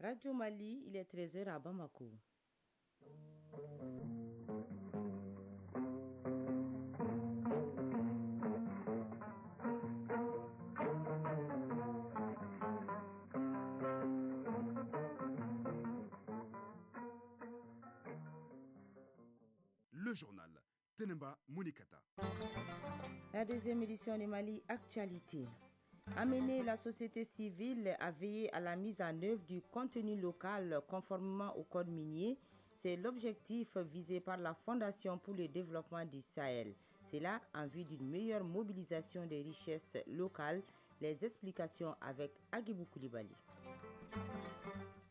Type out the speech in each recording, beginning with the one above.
Radio Mali, il est 13h à Bamako. Le journal Tenemba Mounikata. La deuxième édition de Mali Actualité. Amener la société civile à veiller à la mise en œuvre du contenu local conformément au code minier, c'est l'objectif visé par la Fondation pour le développement du Sahel. C'est là en vue d'une meilleure mobilisation des richesses locales. Les explications avec Agibou Koulibaly.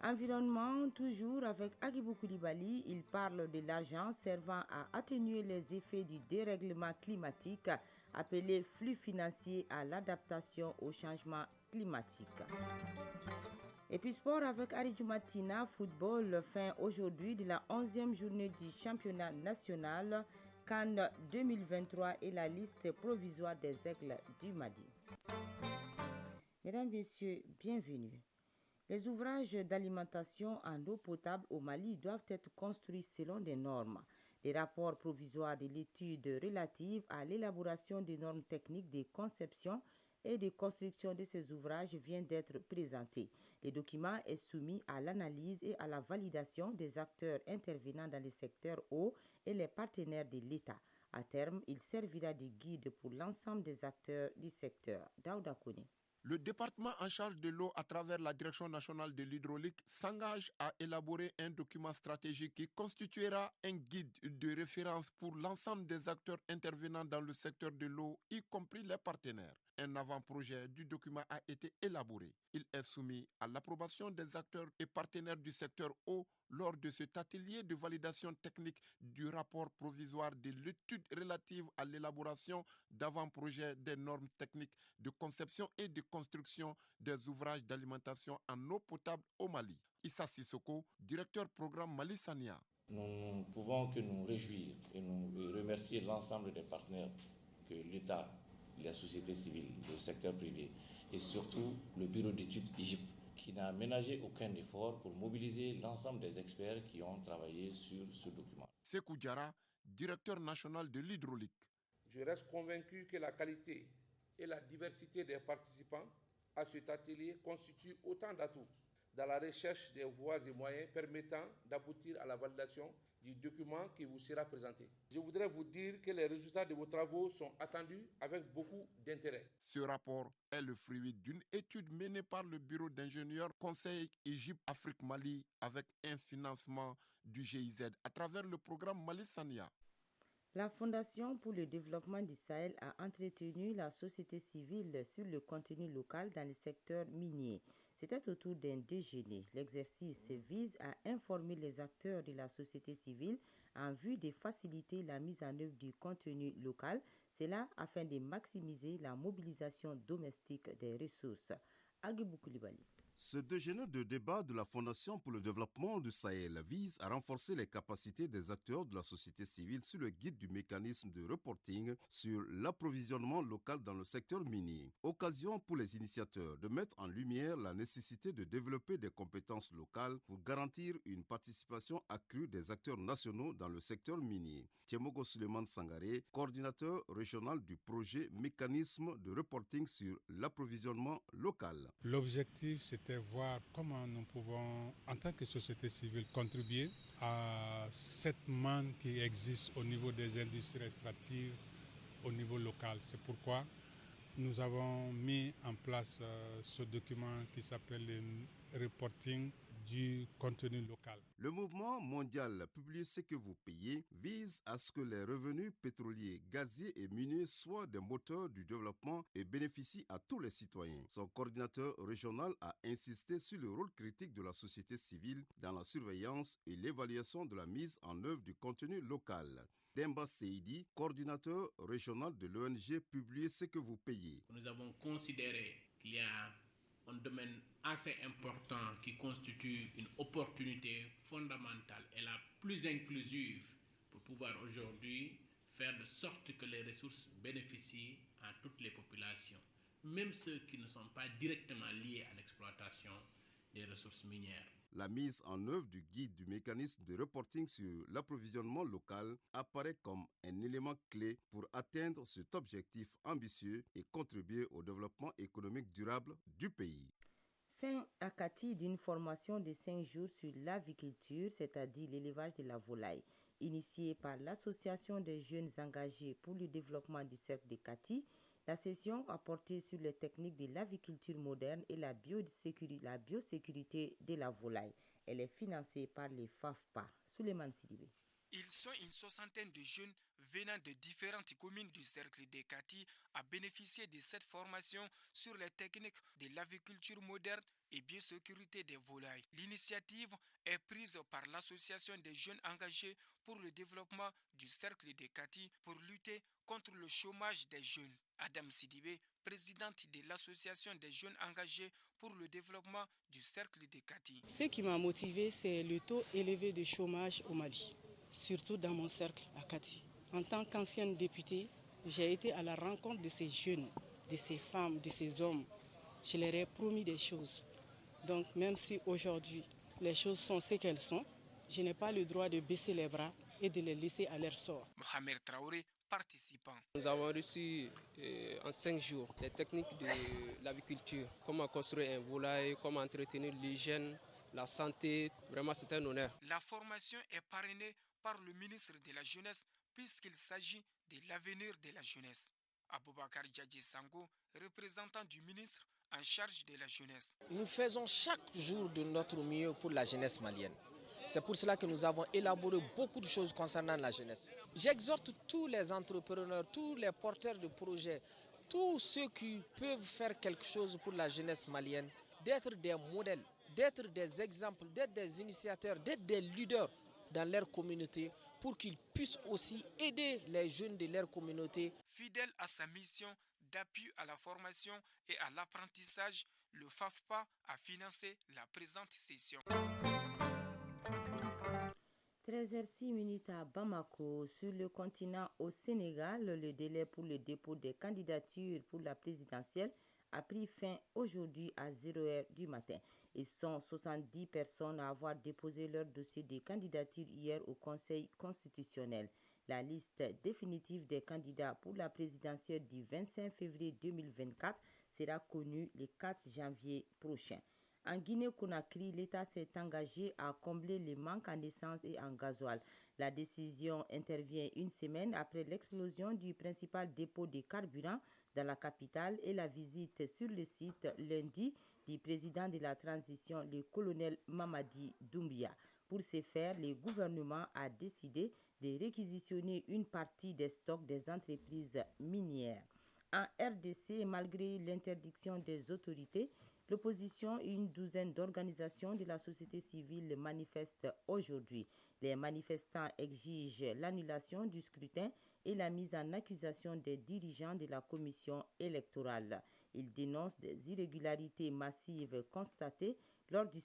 Environnement, toujours avec Agibou Koulibaly, il parle de l'argent servant à atténuer les effets du dérèglement climatique, appelé flux financier à l'adaptation au changement climatique. Et puis sport avec Ari Matina, football, fin aujourd'hui de la 11e journée du championnat national, Cannes 2023 et la liste provisoire des aigles du Mali. Mesdames, Messieurs, bienvenue. Les ouvrages d'alimentation en eau potable au Mali doivent être construits selon des normes. Les rapports provisoires de l'étude relative à l'élaboration des normes techniques de conception et de construction de ces ouvrages viennent d'être présentés. Le document est soumis à l'analyse et à la validation des acteurs intervenant dans le secteur eau et les partenaires de l'État. À terme, il servira de guide pour l'ensemble des acteurs du secteur. Daouda Kone. Le département en charge de l'eau à travers la Direction nationale de l'hydraulique s'engage à élaborer un document stratégique qui constituera un guide de référence pour l'ensemble des acteurs intervenant dans le secteur de l'eau, y compris les partenaires. Un avant-projet du document a été élaboré. Il est soumis à l'approbation des acteurs et partenaires du secteur eau lors de cet atelier de validation technique du rapport provisoire de l'étude relative à l'élaboration d'avant-projet des normes techniques de conception et de construction des ouvrages d'alimentation en eau potable au Mali. Issa Sissoko, directeur programme Mali Sania. Nous ne pouvons que nous réjouir et remercier l'ensemble des partenaires que l'État, la société civile, le secteur privé et surtout le bureau d'études Égypte qui n'a ménagé aucun effort pour mobiliser l'ensemble des experts qui ont travaillé sur ce document. Sekou Diarra, directeur national de l'hydraulique. Je reste convaincu que la qualité et la diversité des participants à cet atelier constituent autant d'atouts dans la recherche des voies et moyens permettant d'aboutir à la validation du document qui vous sera présenté. Je voudrais vous dire que les résultats de vos travaux sont attendus avec beaucoup d'intérêt. Ce rapport est le fruit d'une étude menée par le bureau d'ingénieurs Conseil Égypte-Afrique-Mali avec un financement du GIZ à travers le programme Mali Sania. La Fondation pour le développement du Sahel a entretenu la société civile sur le contenu local dans le secteur minier. C'était autour d'un déjeuner. L'exercice vise à informer les acteurs de la société civile en vue de faciliter la mise en œuvre du contenu local, cela afin de maximiser la mobilisation domestique des ressources. Agibou Koulibaly. Ce déjeuner de débat de la Fondation pour le développement du Sahel vise à renforcer les capacités des acteurs de la société civile sur le guide du mécanisme de reporting sur l'approvisionnement local dans le secteur minier. Occasion pour les initiateurs de mettre en lumière la nécessité de développer des compétences locales pour garantir une participation accrue des acteurs nationaux dans le secteur minier. Tiemogo Suleiman Sangaré, coordinateur régional du projet mécanisme de reporting sur l'approvisionnement local. L'objectif, c'est voir comment nous pouvons, en tant que société civile, contribuer à cette manne qui existe au niveau des industries extractives, au niveau local. C'est pourquoi nous avons mis en place ce document qui s'appelle le reporting du contenu local. Le mouvement mondial Publiez ce que vous payez vise à ce que les revenus pétroliers, gaziers et miniers soient des moteurs du développement et bénéficient à tous les citoyens. Son coordinateur régional a insisté sur le rôle critique de la société civile dans la surveillance et l'évaluation de la mise en œuvre du contenu local. Demba Seidi, coordinateur régional de l'ONG Publiez ce que vous payez. Nous avons considéré qu'il y a un domaine assez important qui constitue une opportunité fondamentale et la plus inclusive pour pouvoir aujourd'hui faire de sorte que les ressources bénéficient à toutes les populations, même ceux qui ne sont pas directement liés à l'exploitation des ressources minières. La mise en œuvre du guide du mécanisme de reporting sur l'approvisionnement local apparaît comme un élément clé pour atteindre cet objectif ambitieux et contribuer au développement économique durable du pays. Fin à Kati d'une formation de 5 jours sur l'aviculture, c'est-à-dire l'élevage de la volaille. Initiée par l'Association des jeunes engagés pour le développement du cercle de Kati, la session a porté sur les techniques de l'aviculture moderne et la biosécurité de la volaille. Elle est financée par les FAFPA. Souleymane Sidibé. Ils sont une soixantaine de jeunes venant de différentes communes du cercle de Kati à bénéficier de cette formation sur les techniques de l'aviculture moderne et biosécurité des volailles. L'initiative est prise par l'Association des jeunes engagés pour le développement du cercle de Kati pour lutter contre le chômage des jeunes. Adam Sidibé, présidente de l'Association des jeunes engagés pour le développement du cercle de Kati. Ce qui m'a motivé, c'est le taux élevé de chômage au Mali, surtout dans mon cercle à Kati. En tant qu'ancienne députée, j'ai été à la rencontre de ces jeunes, de ces femmes, de ces hommes. Je leur ai promis des choses. Donc même si aujourd'hui les choses sont ce qu'elles sont, je n'ai pas le droit de baisser les bras et de les laisser à leur sort. Mohamed Traoré, participant. Nous avons reçu en 5 jours les techniques de l'aviculture, comment construire un volaille, comment entretenir l'hygiène, la santé. Vraiment, c'est un honneur. La formation est parrainée par le ministre de la Jeunesse puisqu'il s'agit de l'avenir de la jeunesse. Aboubakar Djadji Sango, représentant du ministre en charge de la jeunesse. Nous faisons chaque jour de notre mieux pour la jeunesse malienne. C'est pour cela que nous avons élaboré beaucoup de choses concernant la jeunesse. J'exhorte tous les entrepreneurs, tous les porteurs de projets, tous ceux qui peuvent faire quelque chose pour la jeunesse malienne, d'être des modèles, d'être des exemples, d'être des initiateurs, d'être des leaders dans leur communauté pour qu'ils puissent aussi aider les jeunes de leur communauté. Fidèle à sa mission d'appui à la formation et à l'apprentissage, le FAFPA a financé la présente session. 13h06 à Bamako. Sur le continent au Sénégal, le délai pour le dépôt des candidatures pour la présidentielle a pris fin aujourd'hui à 0h du matin. Ils sont 70 personnes à avoir déposé leur dossier de candidature hier au Conseil constitutionnel. La liste définitive des candidats pour la présidentielle du 25 février 2024 sera connue le 4 janvier prochain. En Guinée-Conakry, l'État s'est engagé à combler les manques en essence et en gasoil. La décision intervient une semaine après l'explosion du principal dépôt de carburant dans la capitale et la visite sur le site lundi du président de la transition, le colonel Mamadi Doumbia. Pour ce faire, le gouvernement a décidé de réquisitionner une partie des stocks des entreprises minières. En RDC, malgré l'interdiction des autorités, l'opposition et une douzaine d'organisations de la société civile manifestent aujourd'hui. Les manifestants exigent l'annulation du scrutin et la mise en accusation des dirigeants de la commission électorale. Ils dénoncent des irrégularités massives constatées lors du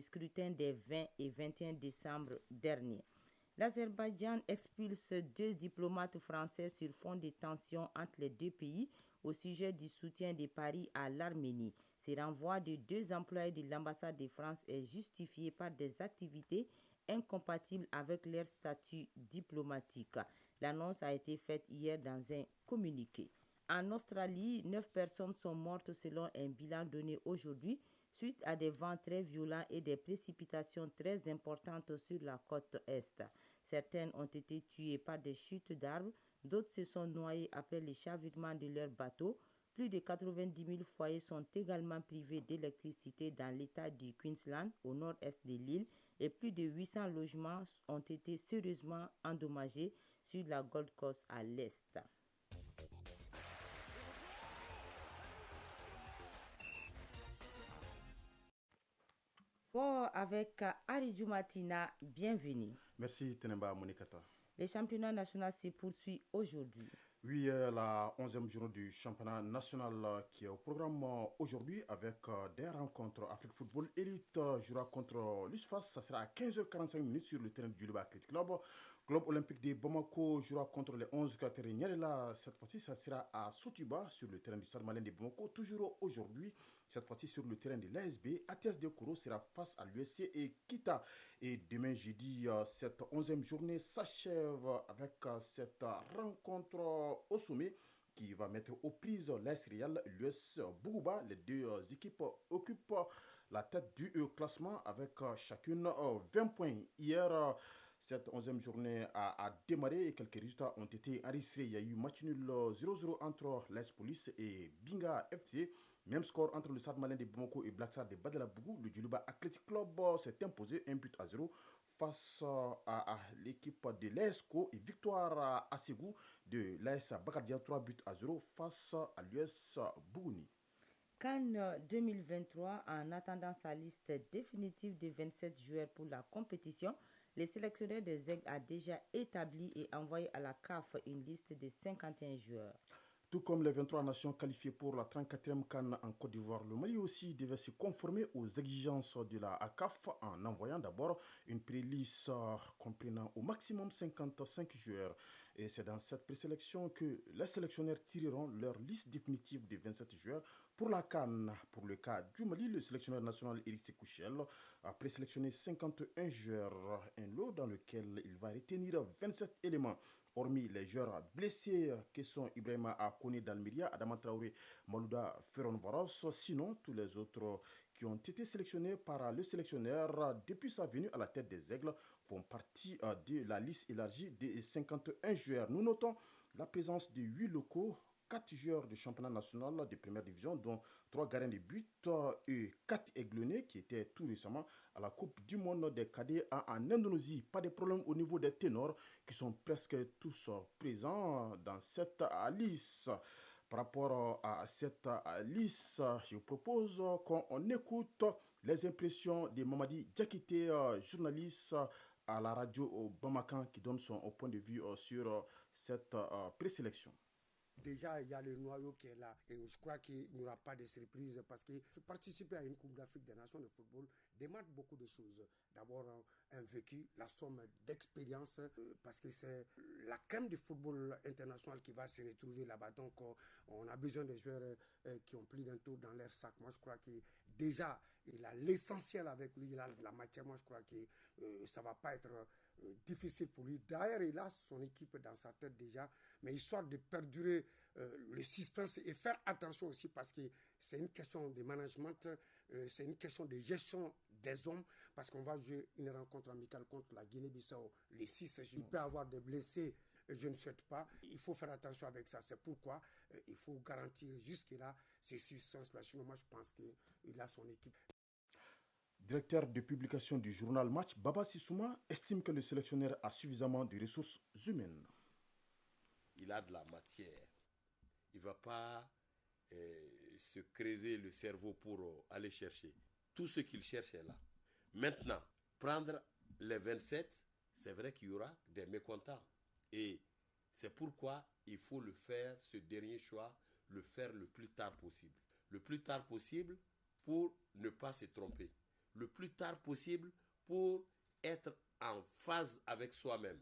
scrutin des 20 et 21 décembre dernier. L'Azerbaïdjan expulse 2 diplomates français sur fond de tensions entre les deux pays au sujet du soutien de Paris à l'Arménie. Ce renvoi de 2 employés de l'ambassade de France est justifié par des activités incompatibles avec leur statut diplomatique. L'annonce a été faite hier dans un communiqué. En Australie, 9 personnes sont mortes selon un bilan donné aujourd'hui suite à des vents très violents et des précipitations très importantes sur la côte est. Certaines ont été tuées par des chutes d'arbres, d'autres se sont noyées après le chavirement de leurs bateaux. Plus de 90 000 foyers sont également privés d'électricité dans l'état du Queensland, au nord-est de l'île, et plus de 800 logements ont été sérieusement endommagés sur la Gold Coast à l'est. Sport avec Aridou Matina, bienvenue. Merci Tenemba Monikata. Le championnat national se poursuit aujourd'hui. Oui, la 11e journée du championnat national qui est au programme aujourd'hui avec des rencontres. Afrique Football Elite jouera contre l'USFAS. Ça sera à 15h45 sur le terrain du Liba Athletic Club. Club Olympique de Bamako jouera contre les 11 Katerinières. Là, cette fois-ci, ça sera à Sotiba sur le terrain du Stade Malien de Bamako. Toujours aujourd'hui, cette fois-ci sur le terrain de l'ASB. ATS de Koro sera face à l'USC et Kita. Et demain jeudi, cette 11e journée s'achève avec cette rencontre au sommet qui va mettre aux prises l'AS Real et l'US Bougouba. Les deux équipes occupent la tête du classement avec chacune 20 points. Hier, cette 11e journée a démarré et quelques résultats ont été enregistrés. Il y a eu match nul 0-0 entre l'AS Police et Binga FC. Même score entre le Stade Malien de Bamako et Black Stars de Badala Bougou. Le Djoulouba Athletic Club s'est imposé 1-0 face à l'équipe de l'ESCO et victoire à Ségou de l'AS Bakardia 3-0 face à l'US Bougouni. CAN 2023, en attendant sa liste définitive de 27 joueurs pour la compétition, le sélectionneur des Aigles a déjà établi et envoyé à la CAF une liste de 51 joueurs. Tout comme les 23 nations qualifiées pour la 34e CAN en Côte d'Ivoire, le Mali aussi devait se conformer aux exigences de la CAF en envoyant d'abord une pré-liste comprenant au maximum 55 joueurs. Et c'est dans cette présélection que les sélectionneurs tireront leur liste définitive de 27 joueurs pour la CAN. Pour le cas du Mali, le sélectionneur national Éric Sékouchel a présélectionné 51 joueurs, un lot dans lequel il va retenir 27 éléments. Hormis les joueurs blessés qui sont Ibrahima Akoni d'Almeria, Adama Traoré, Malouda Ferron-Varos, sinon tous les autres qui ont été sélectionnés par le sélectionneur depuis sa venue à la tête des Aigles font partie de la liste élargie des 51 joueurs. Nous notons la présence de 8 locaux, 4 joueurs du championnat national de première division, dont 3 gardiens de but et 4 aiglonnés qui étaient tout récemment à la Coupe du Monde des cadets en Indonésie. Pas de problème au niveau des ténors qui sont presque tous présents dans cette liste. Par rapport à cette liste, je vous propose qu'on écoute les impressions de Mamadi Diakité, journaliste à la radio Bamakan, qui donne son point de vue sur cette présélection. Déjà, il y a le noyau qui est là et je crois qu'il n'y aura pas de surprise parce que participer à une Coupe d'Afrique des Nations de football demande beaucoup de choses. D'abord, un vécu, la somme d'expérience parce que c'est la crème du football international qui va se retrouver là-bas. Donc, on a besoin de joueurs qui ont plus d'un tour dans leur sac. Moi, je crois que déjà, il a l'essentiel avec lui, il a la matière. Moi, je crois que ça ne va pas être difficile pour lui. D'ailleurs, il a son équipe dans sa tête déjà, mais histoire de perdurer le suspense et faire attention aussi parce que c'est une question de management, c'est une question de gestion des hommes parce qu'on va jouer une rencontre amicale contre la Guinée-Bissau les 6 juin. Il peut y avoir des blessés, je ne souhaite pas. Il faut faire attention avec ça. C'est pourquoi il faut garantir jusque-là ces substances-là. Sinon, moi, je pense qu'il a son équipe. Directeur de publication du journal Match, Baba Sissouma estime que le sélectionneur a suffisamment de ressources humaines. Il a de la matière. Il ne va pas se creuser le cerveau pour aller chercher. Tout ce qu'il cherche est là. Maintenant, prendre les 27, c'est vrai qu'il y aura des mécontents. Et c'est pourquoi il faut le faire, ce dernier choix, le faire le plus tard possible. Le plus tard possible pour ne pas se tromper. Le plus tard possible pour être en phase avec soi-même.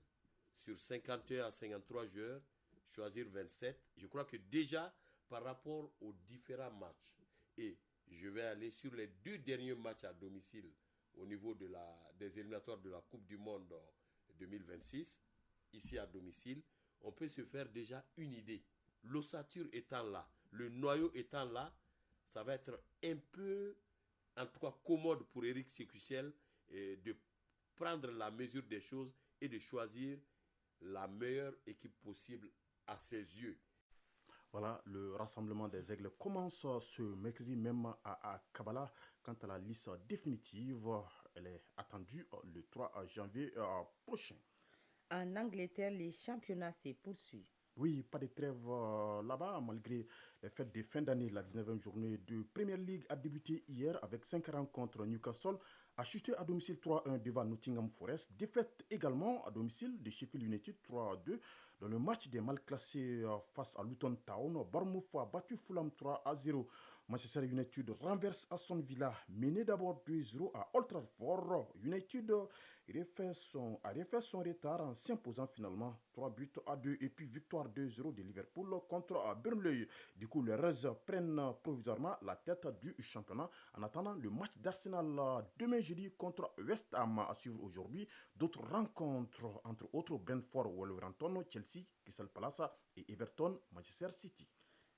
Sur 51 à 53 joueurs, choisir 27. Je crois que déjà, par rapport aux différents matchs, et je vais aller sur les 2 derniers matchs à domicile au niveau des éliminatoires de la Coupe du Monde 2026, ici à domicile, on peut se faire déjà une idée. L'ossature étant là, le noyau étant là, ça va être un peu, en tout cas commode pour Éric Sékouchel de prendre la mesure des choses et de choisir la meilleure équipe possible à ses yeux. Voilà, le rassemblement des Aigles commence ce mercredi même à Kabbalah. Quant à la liste définitive, elle est attendue le 3 janvier prochain. En Angleterre, les championnats se poursuivent. Oui, pas de trêve là-bas, malgré les fêtes de fin d'année. La 19e journée de Premier League a débuté hier avec 5 rencontres. Newcastle a chuté à domicile 3-1 devant Nottingham Forest. Défaite également à domicile de Sheffield United 3-2. Dans le match des mal classés face à Luton Town, Bournemouth a battu Fulham 3-0. Manchester United renverse Aston Villa, mené d'abord 2-0 à Old Trafford. United a refait son retard en s'imposant finalement 3-2 et puis victoire 2-0 de Liverpool contre Burnley. Du coup, les Reds prennent provisoirement la tête du championnat en attendant le match d'Arsenal demain jeudi contre West Ham à suivre aujourd'hui. D'autres rencontres, entre autres Brentford, Wolverhampton, Chelsea, Crystal Palace et Everton, Manchester City.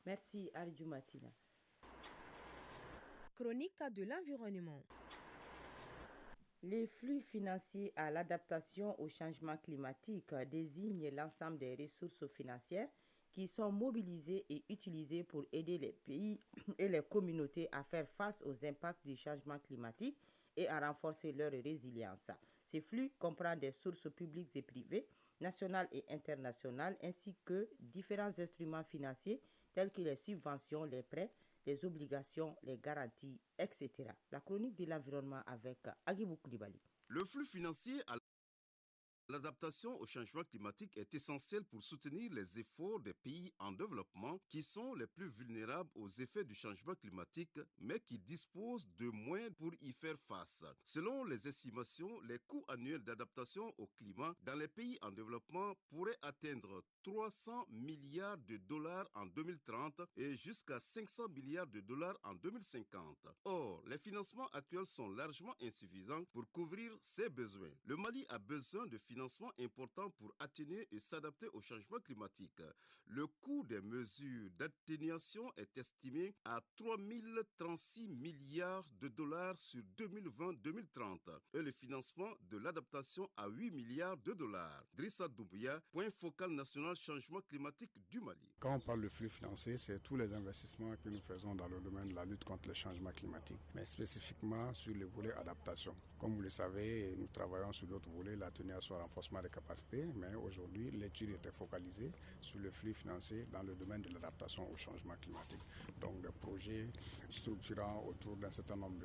Merci Arju Matina. Chronique de l'environnement. Les flux financiers à l'adaptation au changement climatique désignent l'ensemble des ressources financières qui sont mobilisées et utilisées pour aider les pays et les communautés à faire face aux impacts du changement climatique et à renforcer leur résilience. Ces flux comprennent des sources publiques et privées, nationales et internationales, ainsi que différents instruments financiers tels que les subventions, les prêts, les obligations, les garanties, etc. La chronique de l'environnement avec Agibou Koulibaly. Le flux financier à l'adaptation au changement climatique est essentiel pour soutenir les efforts des pays en développement qui sont les plus vulnérables aux effets du changement climatique, mais qui disposent de moyens pour y faire face. Selon les estimations, les coûts annuels d'adaptation au climat dans les pays en développement pourraient atteindre 300 milliards de dollars en 2030 et jusqu'à 500 milliards de dollars en 2050. Or, les financements actuels sont largement insuffisants pour couvrir ces besoins. Le Mali a besoin de financements importants pour atténuer et s'adapter au changement climatique. Le coût des mesures d'atténuation est estimé à 3036 milliards de dollars sur 2020-2030 et le financement de l'adaptation à 8 milliards de dollars. Drissa Doumbouya, point focal national changement climatique du Mali. Quand on parle de flux financiers, c'est tous les investissements que nous faisons dans le domaine de la lutte contre le changement climatique, mais spécifiquement sur le volet adaptation. Comme vous le savez, nous travaillons sur d'autres volets, l'atténuation, renforcement des capacités, mais aujourd'hui, l'étude était focalisée sur le flux financier dans le domaine de l'adaptation au changement climatique. Donc, des projets structurants autour d'un certain nombre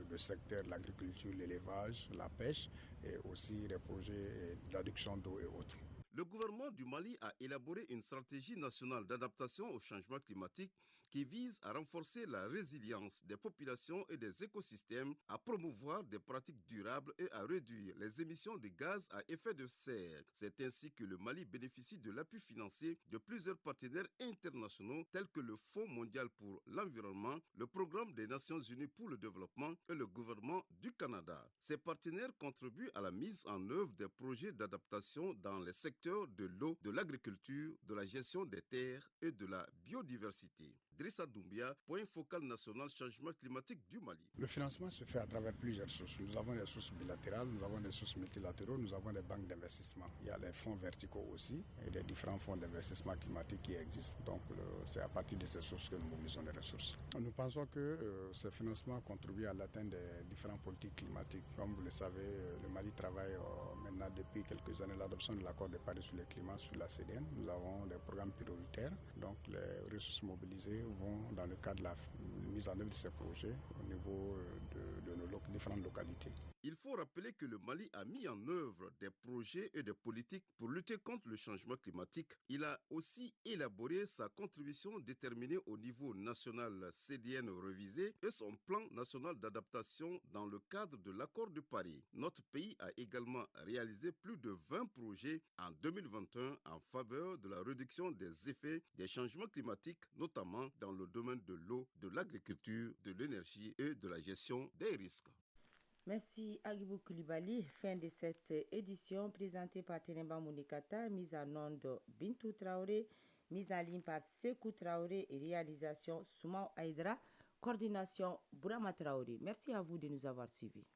de secteurs, l'agriculture, l'élevage, la pêche, et aussi des projets d'adduction d'eau et autres. Le gouvernement du Mali a élaboré une stratégie nationale d'adaptation au changement climatique qui vise à renforcer la résilience des populations et des écosystèmes, à promouvoir des pratiques durables et à réduire les émissions de gaz à effet de serre. C'est ainsi que le Mali bénéficie de l'appui financier de plusieurs partenaires internationaux tels que le Fonds mondial pour l'environnement, le Programme des Nations unies pour le développement et le gouvernement du Canada. Ces partenaires contribuent à la mise en œuvre des projets d'adaptation dans les secteurs de l'eau, de l'agriculture, de la gestion des terres et de la biodiversité. Drissa Doumbia, point focal national changement climatique du Mali. Le financement se fait à travers plusieurs sources. Nous avons des sources bilatérales, nous avons des sources multilatéraux, nous avons des banques d'investissement. Il y a les fonds verticaux aussi et des différents fonds d'investissement climatique qui existent. Donc c'est à partir de ces sources que nous mobilisons les ressources. Nous pensons que ce financement contribue à l'atteinte des différentes politiques climatiques. Comme vous le savez, le Mali travaille maintenant depuis quelques années l'adoption de l'accord de Paris sur le climat sur la CDN. Nous avons des programmes prioritaires. Donc les ressources mobilisées vont dans le cadre de la mise en œuvre de ces projets au niveau de nos différentes localités. Il faut rappeler que le Mali a mis en œuvre des projets et des politiques pour lutter contre le changement climatique. Il a aussi élaboré sa contribution déterminée au niveau national CDN révisé et son plan national d'adaptation dans le cadre de l'accord de Paris. Notre pays a également réalisé plus de 20 projets en 2021 en faveur de la réduction des effets des changements climatiques, notamment dans le domaine de l'eau, de l'agriculture, de l'énergie et de la gestion des risques. Merci Agibou Koulibaly. Fin de cette édition présentée par Tenemba Mounikata, mise en onde Bintou Traoré, mise en ligne par Sekou Traoré et réalisation Soumao Aïdra, coordination Bourama Traoré. Merci à vous de nous avoir suivis.